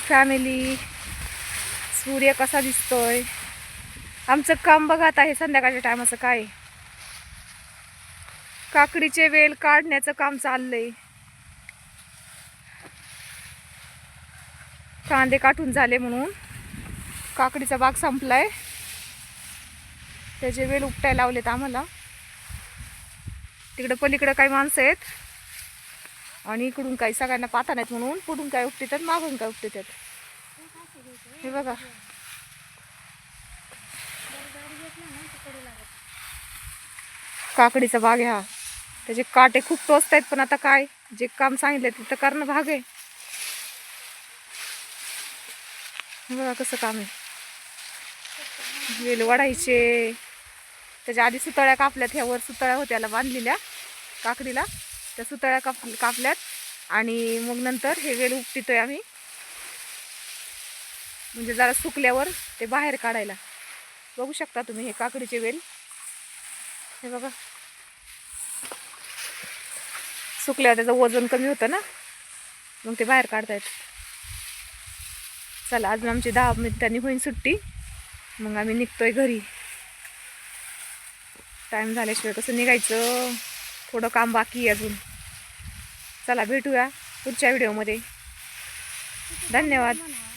Family. सूर्य कसा दिसतोय. आमचं काम बघा आता हे संध्याकाळच्या टायमाचं काय, काकडीचे वेल काढण्याचं काम चाललंय. कांदे काढून झाले म्हणून काकडीचा बाग संपलाय, त्याचे वेल उपटायला लावलेत आम्हाला. तिकडे पलीकडे काही माणसं आहेत आणि इकडून काही सगळ्यांना पाहता नाहीत म्हणून पुढून काय उपटतात, मागून काय उपटतात. हे बघा, काकडीचा बाग आहे हा. त्याचे काटे खूप टोचत आहेत, पण आता काय, जे काम सांगितलं तिथं करणं भाग आहे. बघा कसं काम आहे. वेल वाढायचे, त्याच्या आधी सुतळ्या कापल्यात. ह्या वर सुतळ्या होत्या बांधलेल्या काकडीला, त्या सुतळ्या कापल्यात आणि मग नंतर हे वेल उपटितोय आम्ही, म्हणजे जरा सुकल्यावर ते बाहेर काढायला. बघू शकता तुम्ही हे काकडीचे वेल. हे बघा, सुकल्यावर त्याचं वजन कमी होतं ना, मग ते बाहेर काढतायत. चला, अजून आमची 10 मिनिटांनी होईल सुट्टी, मग आम्ही निघतोय घरी. टाइम झाल्याशिवाय कसं निघायचं, थोडं काम बाकी आहे अजून. चला, भेटूया पुढच्या व्हिडिओमध्ये. धन्यवाद.